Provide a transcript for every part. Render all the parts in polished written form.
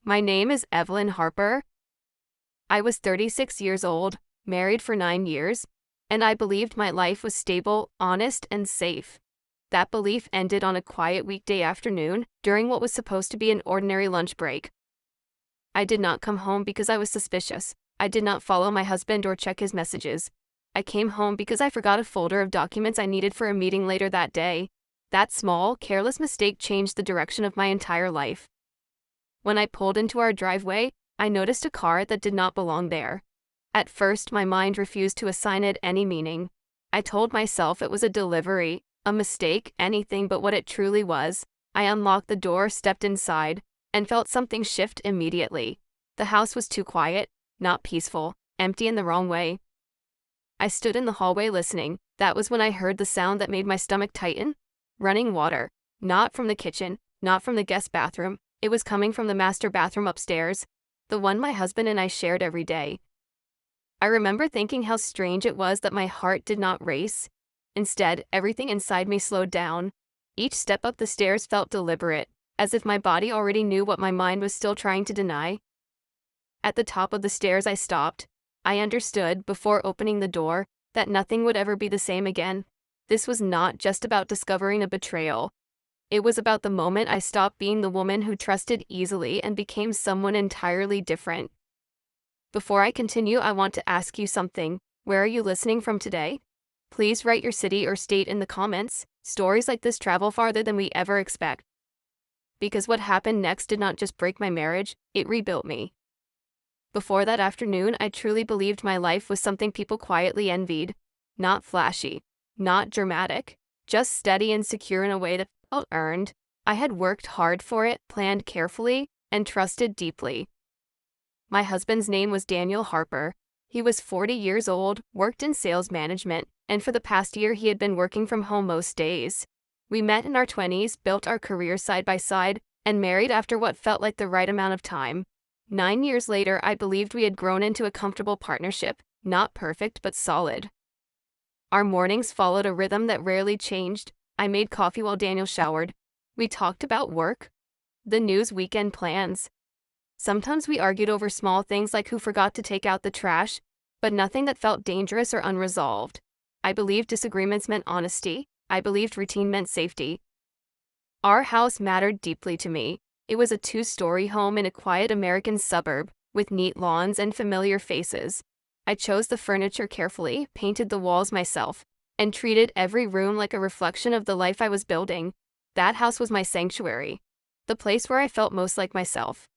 My name is Evelyn Harper. I was 36 years old, married for 9 years, and I believed my life was stable, honest, and safe. That belief ended on a quiet weekday afternoon during what was supposed to be an ordinary lunch break. I did not come home because I was suspicious. I did not follow my husband or check his messages. I came home because I forgot a folder of documents I needed for a meeting later that day. That small, careless mistake changed the direction of my entire life. When I pulled into our driveway, I noticed a car that did not belong there. At first, my mind refused to assign it any meaning. I told myself it was a delivery, a mistake, anything but what it truly was. I unlocked the door, stepped inside, and felt something shift immediately. The house was too quiet, not peaceful, empty in the wrong way. I stood in the hallway listening. That was when I heard the sound that made my stomach tighten. Running water. Not from the kitchen, not from the guest bathroom. It was coming from the master bathroom upstairs, the one my husband and I shared every day. I remember thinking how strange it was that my heart did not race. Instead, everything inside me slowed down. Each step up the stairs felt deliberate, as if my body already knew what my mind was still trying to deny. At the top of the stairs I stopped. I understood, before opening the door, that nothing would ever be the same again. This was not just about discovering a betrayal. It was about the moment I stopped being the woman who trusted easily and became someone entirely different. Before I continue, I want to ask you something. Where are you listening from today? Please write your city or state in the comments. Stories like this travel farther than we ever expect. Because what happened next did not just break my marriage, it rebuilt me. Before that afternoon, I truly believed my life was something people quietly envied. Not flashy, not dramatic, just steady and secure in a way that felt earned. I had worked hard for it, planned carefully, and trusted deeply. My husband's name was Daniel Harper. He was 40 years old, worked in sales management, and for the past year he had been working from home most days. We met in our 20s, built our careers side by side, and married after what felt like the right amount of time. 9 years later, I believed we had grown into a comfortable partnership, not perfect but solid. Our mornings followed a rhythm that rarely changed. I made coffee while Daniel showered. We talked about work, the news, weekend plans. Sometimes we argued over small things like who forgot to take out the trash, but nothing that felt dangerous or unresolved. I believed disagreements meant honesty. I believed routine meant safety. Our house mattered deeply to me. It was a 2-story home in a quiet American suburb, with neat lawns and familiar faces. I chose the furniture carefully, painted the walls myself, and treated every room like a reflection of the life I was building. That house was my sanctuary, the place where I felt most like myself.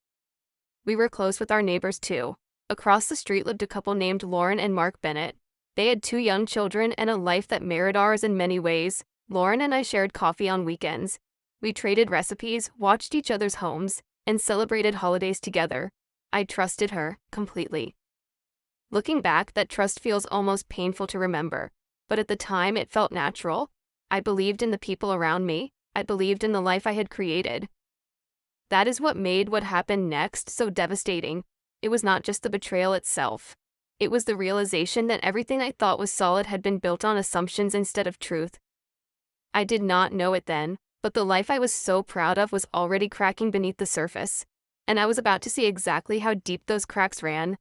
We were close with our neighbors too. Across the street lived a couple named Lauren and Mark Bennett. They had 2 young children and a life that mirrored ours in many ways. Lauren and I shared coffee on weekends. We traded recipes, watched each other's homes, and celebrated holidays together. I trusted her completely. Looking back, that trust feels almost painful to remember. But at the time, it felt natural. I believed in the people around me. I believed in the life I had created. That is what made what happened next so devastating. It was not just the betrayal itself. It was the realization that everything I thought was solid had been built on assumptions instead of truth. I did not know it then, but the life I was so proud of was already cracking beneath the surface, and I was about to see exactly how deep those cracks ran.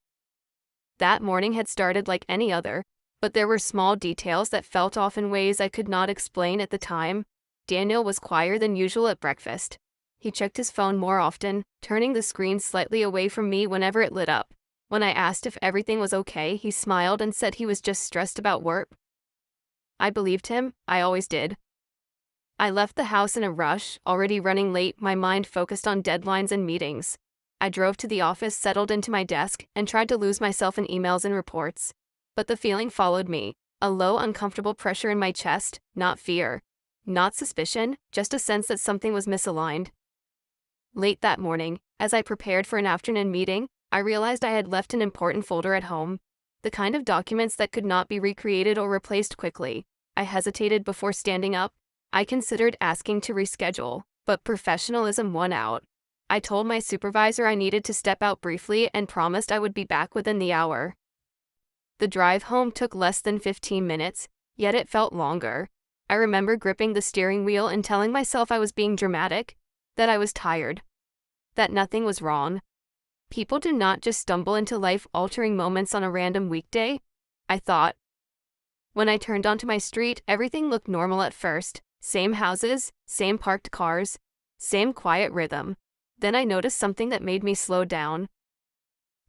That morning had started like any other, but there were small details that felt off in ways I could not explain at the time. Daniel was quieter than usual at breakfast. He checked his phone more often, turning the screen slightly away from me whenever it lit up. When I asked if everything was okay, he smiled and said he was just stressed about work. I believed him. I always did. I left the house in a rush, already running late, my mind focused on deadlines and meetings. I drove to the office, settled into my desk, and tried to lose myself in emails and reports. But the feeling followed me, a low, uncomfortable pressure in my chest, not fear, not suspicion, just a sense that something was misaligned. Late that morning, as I prepared for an afternoon meeting, I realized I had left an important folder at home, the kind of documents that could not be recreated or replaced quickly. I hesitated before standing up. I considered asking to reschedule, but professionalism won out. I told my supervisor I needed to step out briefly and promised I would be back within the hour. The drive home took less than 15 minutes, yet it felt longer. I remember gripping the steering wheel and telling myself I was being dramatic, that I was tired, that nothing was wrong. People do not just stumble into life-altering moments on a random weekday, I thought. When I turned onto my street, everything looked normal at first. Same houses, same parked cars, same quiet rhythm. Then I noticed something that made me slow down.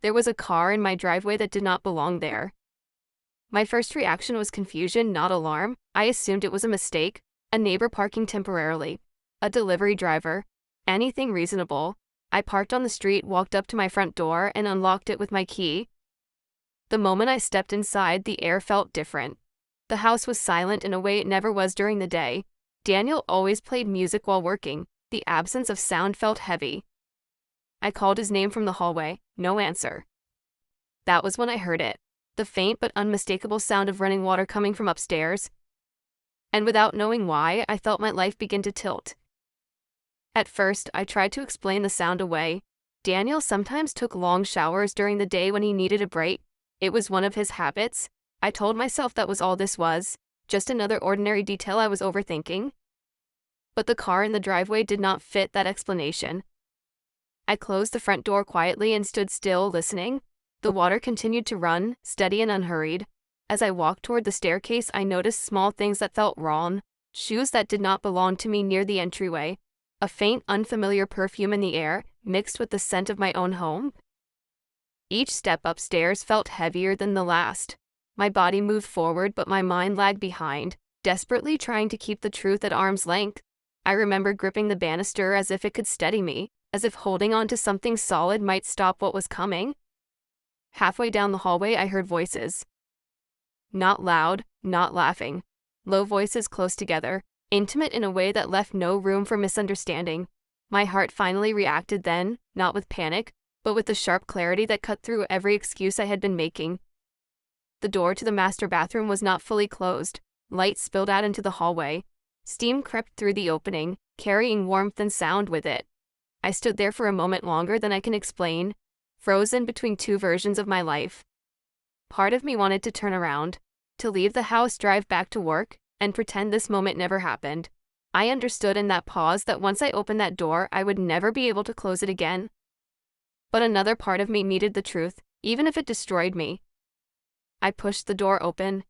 There was a car in my driveway that did not belong there. My first reaction was confusion, not alarm. I assumed it was a mistake, a neighbor parking temporarily, a delivery driver, anything reasonable. I parked on the street, walked up to my front door, and unlocked it with my key. The moment I stepped inside, the air felt different. The house was silent in a way it never was during the day. Daniel always played music while working. The absence of sound felt heavy. I called his name from the hallway. No answer. That was when I heard it. The faint but unmistakable sound of running water coming from upstairs. And without knowing why, I felt my life begin to tilt. At first, I tried to explain the sound away. Daniel sometimes took long showers during the day when he needed a break. It was one of his habits. I told myself that was all this was, just another ordinary detail I was overthinking. But the car in the driveway did not fit that explanation. I closed the front door quietly and stood still, listening. The water continued to run, steady and unhurried. As I walked toward the staircase, I noticed small things that felt wrong. Shoes that did not belong to me near the entryway. A faint, unfamiliar perfume in the air, mixed with the scent of my own home. Each step upstairs felt heavier than the last. My body moved forward, but my mind lagged behind, desperately trying to keep the truth at arm's length. I remember gripping the banister as if it could steady me, as if holding on to something solid might stop what was coming. Halfway down the hallway, I heard voices. Not loud, not laughing. Low voices close together, intimate in a way that left no room for misunderstanding. My heart finally reacted then, not with panic, but with the sharp clarity that cut through every excuse I had been making. The door to the master bathroom was not fully closed. Light spilled out into the hallway. Steam crept through the opening, carrying warmth and sound with it. I stood there for a moment longer than I can explain, frozen between two versions of my life. Part of me wanted to turn around, to leave the house, drive back to work, and pretend this moment never happened. I understood in that pause that once I opened that door, I would never be able to close it again. But another part of me needed the truth, even if it destroyed me. I pushed the door open.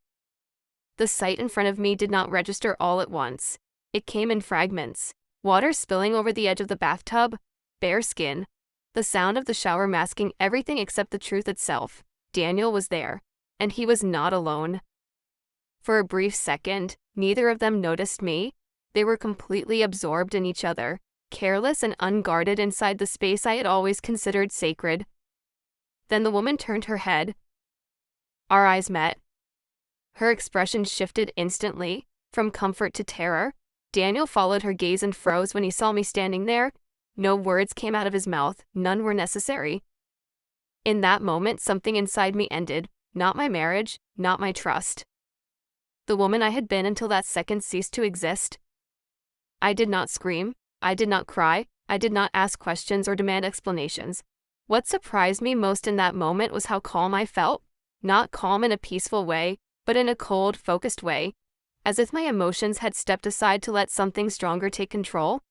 The sight in front of me did not register all at once. It came in fragments. Water spilling over the edge of the bathtub, bare skin, the sound of the shower masking everything except the truth itself. Daniel was there, and he was not alone. For a brief second, neither of them noticed me. They were completely absorbed in each other, careless and unguarded inside the space I had always considered sacred. Then the woman turned her head. Our eyes met. Her expression shifted instantly, from comfort to terror. Daniel followed her gaze and froze when he saw me standing there. No words came out of his mouth, none were necessary. In that moment, something inside me ended. Not my marriage, not my trust. The woman I had been until that second ceased to exist. I did not scream, I did not cry, I did not ask questions or demand explanations. What surprised me most in that moment was how calm I felt. Not calm in a peaceful way, but in a cold, focused way, as if my emotions had stepped aside to let something stronger take control.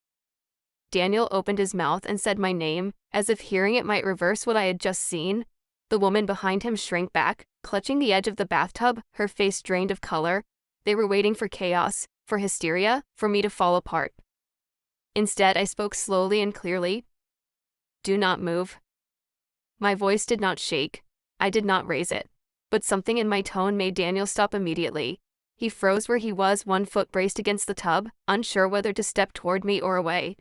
Daniel opened his mouth and said my name, as if hearing it might reverse what I had just seen. The woman behind him shrank back, clutching the edge of the bathtub, her face drained of color. They were waiting for chaos, for hysteria, for me to fall apart. Instead, I spoke slowly and clearly. Do not move. My voice did not shake. I did not raise it. But something in my tone made Daniel stop immediately. He froze where he was, one foot braced against the tub, unsure whether to step toward me or away.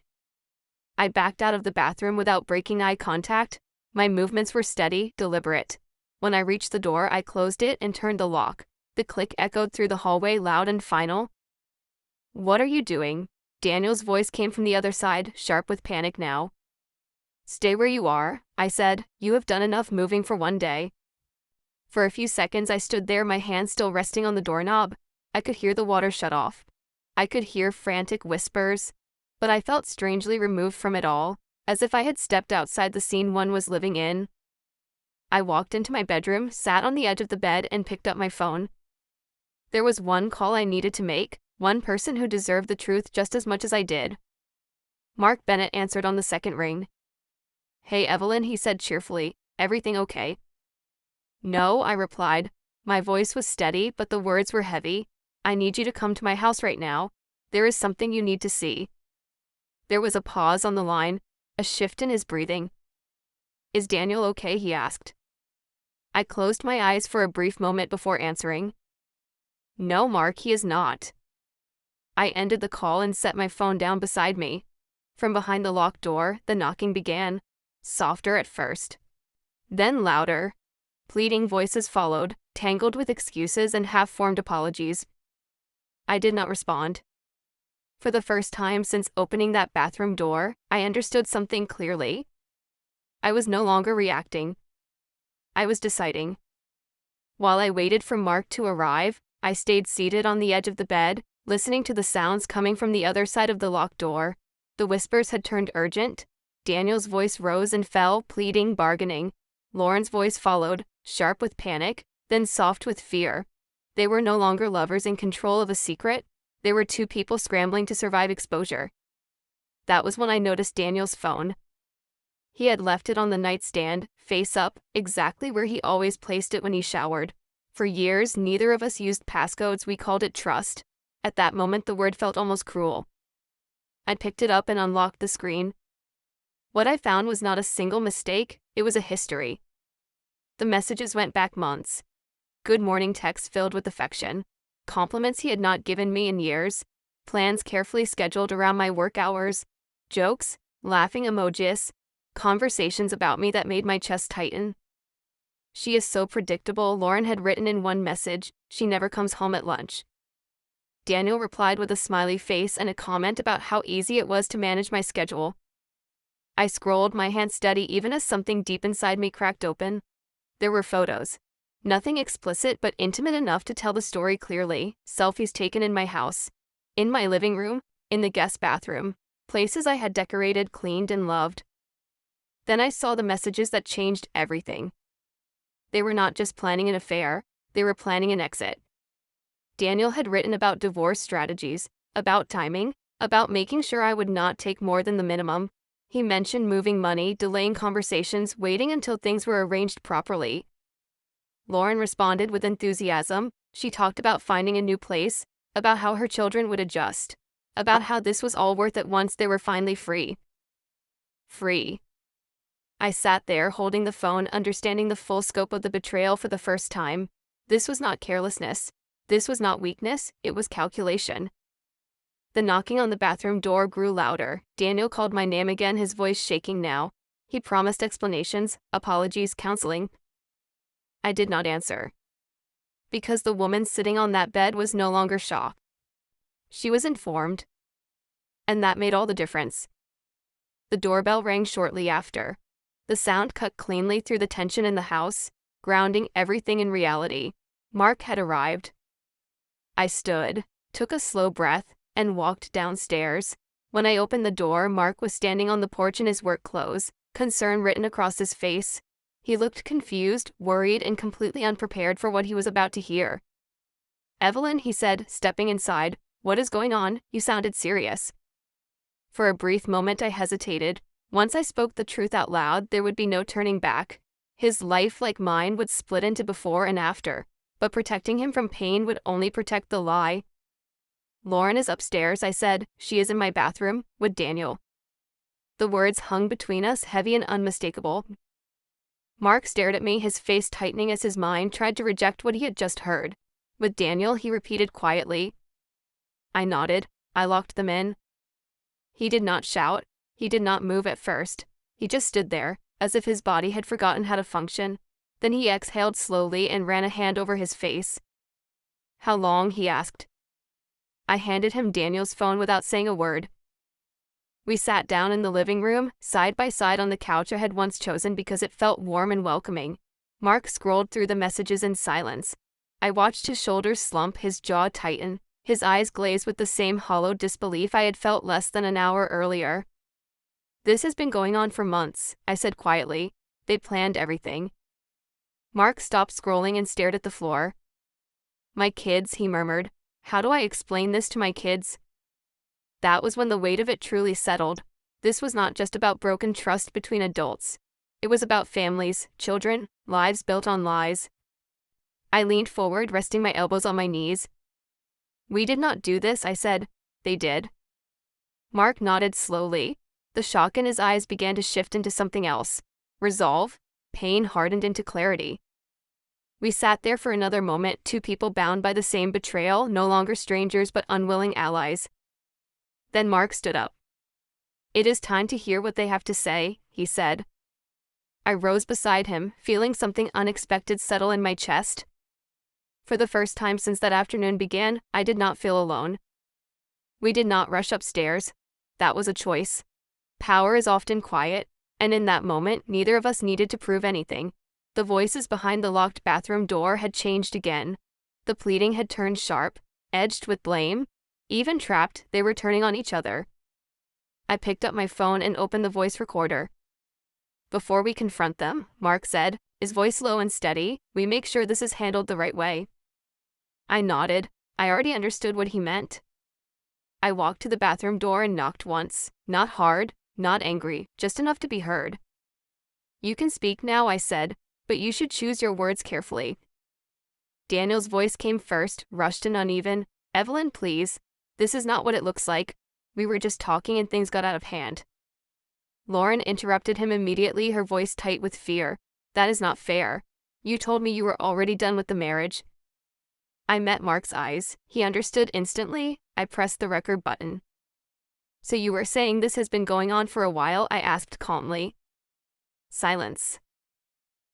I backed out of the bathroom without breaking eye contact. My movements were steady, deliberate. When I reached the door, I closed it and turned the lock. The click echoed through the hallway, loud and final. What are you doing? Daniel's voice came from the other side, sharp with panic now. Stay where you are, I said. You have done enough moving for one day. For a few seconds I stood there, my hand still resting on the doorknob. I could hear the water shut off. I could hear frantic whispers, but I felt strangely removed from it all, as if I had stepped outside the scene one was living in. I walked into my bedroom, sat on the edge of the bed, and picked up my phone. There was one call I needed to make, one person who deserved the truth just as much as I did. Mark Bennett answered on the second ring. Hey, Evelyn, he said cheerfully. Everything okay? No, I replied. My voice was steady, but the words were heavy. I need you to come to my house right now. There is something you need to see. There was a pause on the line, a shift in his breathing. Is Daniel okay? He asked. I closed my eyes for a brief moment before answering. No, Mark, he is not. I ended the call and set my phone down beside me. From behind the locked door, the knocking began, softer at first. Then louder. Pleading voices followed, tangled with excuses and half-formed apologies. I did not respond. For the first time since opening that bathroom door, I understood something clearly. I was no longer reacting. I was deciding. While I waited for Mark to arrive, I stayed seated on the edge of the bed, listening to the sounds coming from the other side of the locked door. The whispers had turned urgent. Daniel's voice rose and fell, pleading, bargaining. Lauren's voice followed, sharp with panic, then soft with fear. They were no longer lovers in control of a secret. They were two people scrambling to survive exposure. That was when I noticed Daniel's phone. He had left it on the nightstand, face up, exactly where he always placed it when he showered. For years, neither of us used passcodes. We called it trust. At that moment, the word felt almost cruel. I picked it up and unlocked the screen. What I found was not a single mistake, it was a history. The messages went back months. Good morning texts filled with affection. Compliments he had not given me in years. Plans carefully scheduled around my work hours. Jokes, laughing emojis. Conversations about me that made my chest tighten. She is so predictable, Lauren had written in one message. She never comes home at lunch. Daniel replied with a smiley face and a comment about how easy it was to manage my schedule. I scrolled, my hand steady even as something deep inside me cracked open. There were photos. Nothing explicit but intimate enough to tell the story clearly. Selfies taken in my house. In my living room. In the guest bathroom. Places I had decorated, cleaned, and loved. Then I saw the messages that changed everything. They were not just planning an affair, they were planning an exit. Daniel had written about divorce strategies, about timing, about making sure I would not take more than the minimum. He mentioned moving money, delaying conversations, waiting until things were arranged properly. Lauren responded with enthusiasm. She talked about finding a new place, about how her children would adjust, about how this was all worth it once they were finally free. Free. I sat there holding the phone, understanding the full scope of the betrayal for the first time. This was not carelessness. This was not weakness, it was calculation. The knocking on the bathroom door grew louder. Daniel called my name again, his voice shaking now. He promised explanations, apologies, counseling. I did not answer. Because the woman sitting on that bed was no longer shocked. She was informed. And that made all the difference. The doorbell rang shortly after. The sound cut cleanly through the tension in the house, grounding everything in reality. Mark had arrived. I stood, took a slow breath, and walked downstairs. When I opened the door, Mark was standing on the porch in his work clothes, concern written across his face. He looked confused, worried, and completely unprepared for what he was about to hear. Evelyn, he said, stepping inside, what is going on? You sounded serious. For a brief moment I hesitated. Once I spoke the truth out loud, there would be no turning back. His life, like mine, would split into before and after, but protecting him from pain would only protect the lie. Lauren is upstairs, I said. She is in my bathroom, with Daniel. The words hung between us, heavy and unmistakable. Mark stared at me, his face tightening as his mind tried to reject what he had just heard. With Daniel, he repeated quietly. I nodded. I locked them in. He did not shout. He did not move at first. He just stood there, as if his body had forgotten how to function. Then he exhaled slowly and ran a hand over his face. How long? He asked. I handed him Daniel's phone without saying a word. We sat down in the living room, side by side on the couch I had once chosen because it felt warm and welcoming. Mark scrolled through the messages in silence. I watched his shoulders slump, his jaw tighten, his eyes glaze with the same hollow disbelief I had felt less than an hour earlier. This has been going on for months, I said quietly. They planned everything. Mark stopped scrolling and stared at the floor. My kids, he murmured. How do I explain this to my kids? That was when the weight of it truly settled. This was not just about broken trust between adults. It was about families, children, lives built on lies. I leaned forward, resting my elbows on my knees. "We did not do this," I said. "They did." Mark nodded slowly. The shock in his eyes began to shift into something else. Resolve. Pain hardened into clarity. We sat there for another moment, two people bound by the same betrayal, no longer strangers but unwilling allies. Then Mark stood up. "It is time to hear what they have to say," he said. I rose beside him, feeling something unexpected settle in my chest. For the first time since that afternoon began, I did not feel alone. We did not rush upstairs. That was a choice. Power is often quiet, and in that moment, neither of us needed to prove anything. The voices behind the locked bathroom door had changed again. The pleading had turned sharp, edged with blame. Even trapped, they were turning on each other. I picked up my phone and opened the voice recorder. "Before we confront them," Mark said, his voice low and steady, "we make sure this is handled the right way." I nodded. I already understood what he meant. I walked to the bathroom door and knocked once. Not hard, not angry, just enough to be heard. "You can speak now," I said, "but you should choose your words carefully." Daniel's voice came first, rushed and uneven. "Evelyn, please. This is not what it looks like. We were just talking and things got out of hand." Lauren interrupted him immediately, her voice tight with fear. "That is not fair. You told me you were already done with the marriage." I met Mark's eyes. He understood instantly. I pressed the record button. "So you were saying this has been going on for a while?" I asked calmly. Silence.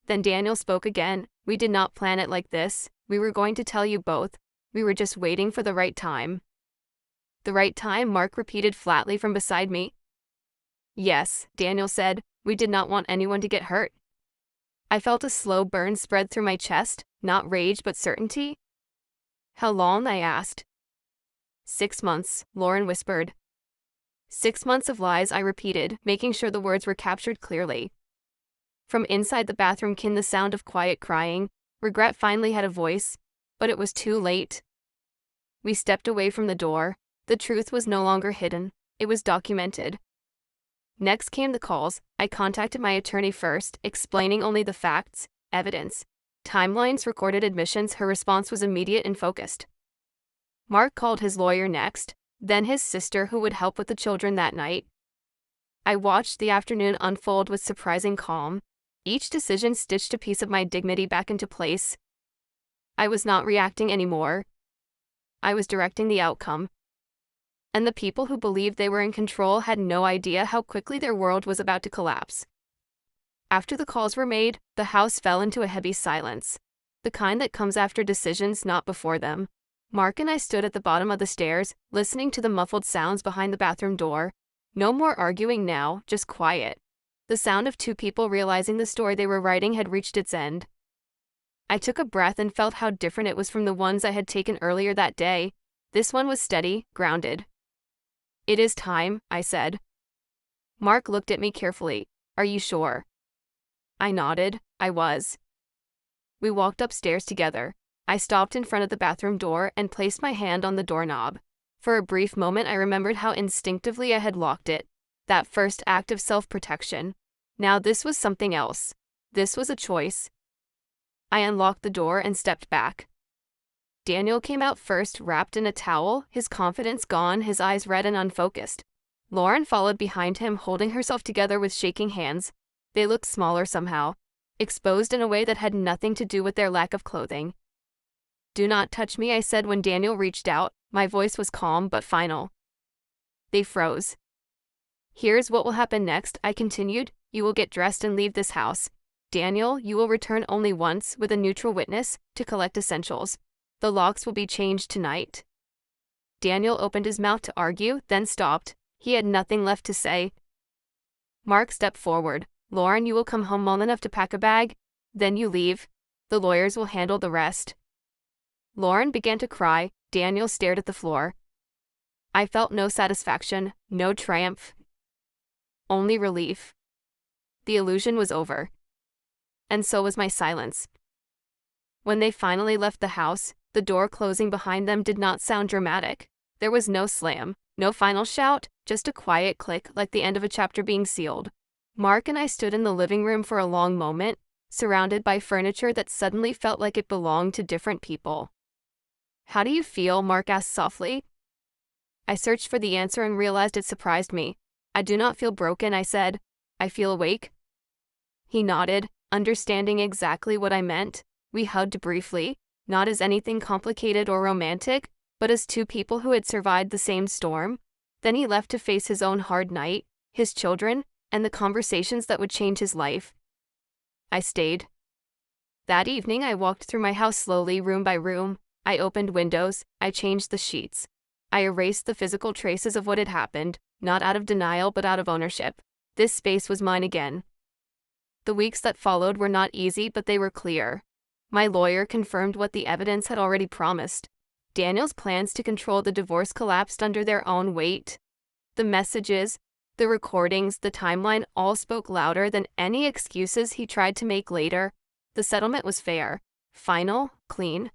Then Daniel spoke again. "We did not plan it like this. We were going to tell you both. We were just waiting for the right time." "The right time?" Mark repeated flatly from beside me. "Yes," Daniel said. "We did not want anyone to get hurt." I felt a slow burn spread through my chest, not rage but certainty. "How long?" I asked. 6 months, Lauren whispered. 6 months of lies, I repeated, making sure the words were captured clearly. From inside the bathroom came the sound of quiet crying. Regret finally had a voice, but it was too late. We stepped away from the door. The truth was no longer hidden. It was documented. Next came the calls. I contacted my attorney first, explaining only the facts, evidence, timelines, recorded admissions. Her response was immediate and focused. Mark called his lawyer next, then his sister who would help with the children that night. I watched the afternoon unfold with surprising calm. Each decision stitched a piece of my dignity back into place. I was not reacting anymore. I was directing the outcome. And the people who believed they were in control had no idea how quickly their world was about to collapse. After the calls were made, the house fell into a heavy silence, the kind that comes after decisions, not before them. Mark and I stood at the bottom of the stairs, listening to the muffled sounds behind the bathroom door. No more arguing now, just quiet. The sound of two people realizing the story they were writing had reached its end. I took a breath and felt how different it was from the ones I had taken earlier that day. This one was steady, grounded. "It is time," I said. Mark looked at me carefully. "Are you sure?" I nodded. I was. We walked upstairs together. I stopped in front of the bathroom door and placed my hand on the doorknob. For a brief moment I remembered how instinctively I had locked it. That first act of self-protection. Now this was something else. This was a choice. I unlocked the door and stepped back. Daniel came out first, wrapped in a towel, his confidence gone, his eyes red and unfocused. Lauren followed behind him, holding herself together with shaking hands. They looked smaller somehow, exposed in a way that had nothing to do with their lack of clothing. "Do not touch me," I said when Daniel reached out. My voice was calm but final. They froze. "Here's what will happen next," I continued. "You will get dressed and leave this house. Daniel, you will return only once, with a neutral witness, to collect essentials. The locks will be changed tonight." Daniel opened his mouth to argue, then stopped. He had nothing left to say. Mark stepped forward. "Lauren, you will come home well enough to pack a bag. Then you leave. The lawyers will handle the rest." Lauren began to cry. Daniel stared at the floor. I felt no satisfaction, no triumph. Only relief. The illusion was over. And so was my silence. When they finally left the house, the door closing behind them did not sound dramatic. There was no slam, No final shout, just a quiet click like the end of a chapter being sealed. Mark and I stood in the living room for a long moment, surrounded by furniture that suddenly felt like it belonged to different people. "How do you feel?" Mark asked softly. I searched for the answer and realized it surprised me. "I do not feel broken," I said. "I feel awake." He nodded, understanding exactly what I meant. We hugged briefly, not as anything complicated or romantic, but as two people who had survived the same storm. Then he left to face his own hard night, his children, and the conversations that would change his life. I stayed. That evening, I walked through my house slowly, room by room. I opened windows, I changed the sheets. I erased the physical traces of what had happened, not out of denial but out of ownership. This space was mine again. The weeks that followed were not easy, but they were clear. My lawyer confirmed what the evidence had already promised. Daniel's plans to control the divorce collapsed under their own weight. The messages, the recordings, the timeline all spoke louder than any excuses he tried to make later. The settlement was fair, final, clean.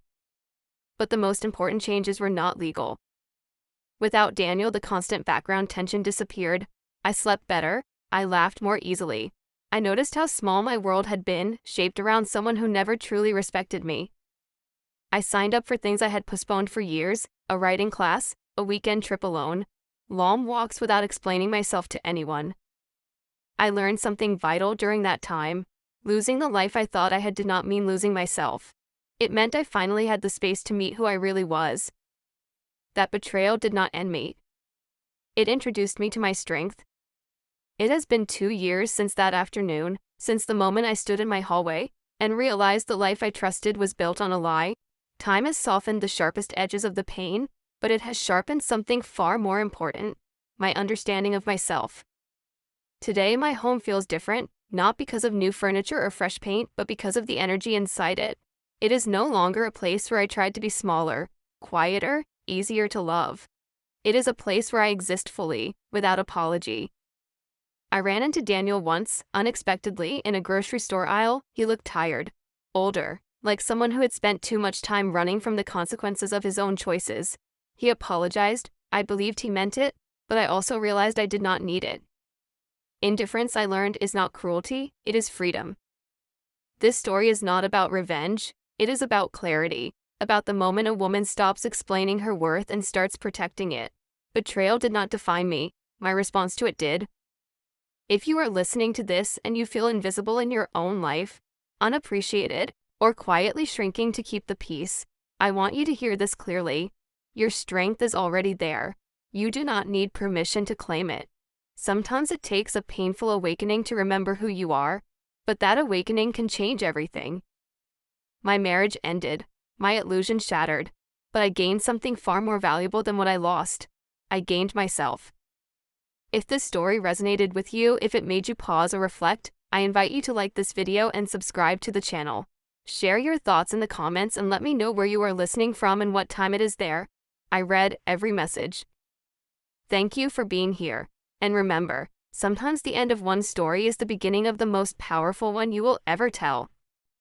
But the most important changes were not legal. Without Daniel, the constant background tension disappeared. I slept better. I laughed more easily. I noticed how small my world had been, shaped around someone who never truly respected me. I signed up for things I had postponed for years, a writing class, a weekend trip alone, long walks without explaining myself to anyone. I learned something vital during that time. Losing the life I thought I had did not mean losing myself. It meant I finally had the space to meet who I really was. That betrayal did not end me. It introduced me to my strength. It has been 2 years since that afternoon, since the moment I stood in my hallway and realized the life I trusted was built on a lie. Time has softened the sharpest edges of the pain, but it has sharpened something far more important: my understanding of myself. Today, my home feels different, not because of new furniture or fresh paint, but because of the energy inside it. It is no longer a place where I tried to be smaller, quieter, easier to love. It is a place where I exist fully, without apology. I ran into Daniel once, unexpectedly, in a grocery store aisle. He looked tired, older, like someone who had spent too much time running from the consequences of his own choices. He apologized. I believed he meant it, but I also realized I did not need it. Indifference, I learned, is not cruelty, it is freedom. This story is not about revenge, it is about clarity, about the moment a woman stops explaining her worth and starts protecting it. Betrayal did not define me, my response to it did. If you are listening to this and you feel invisible in your own life, unappreciated, or quietly shrinking to keep the peace, I want you to hear this clearly. Your strength is already there. You do not need permission to claim it. Sometimes it takes a painful awakening to remember who you are, but that awakening can change everything. My marriage ended, my illusion shattered, but I gained something far more valuable than what I lost. I gained myself. If this story resonated with you, if it made you pause or reflect, I invite you to like this video and subscribe to the channel. Share your thoughts in the comments and let me know where you are listening from and what time it is there. I read every message. Thank you for being here. And remember, sometimes the end of one story is the beginning of the most powerful one you will ever tell.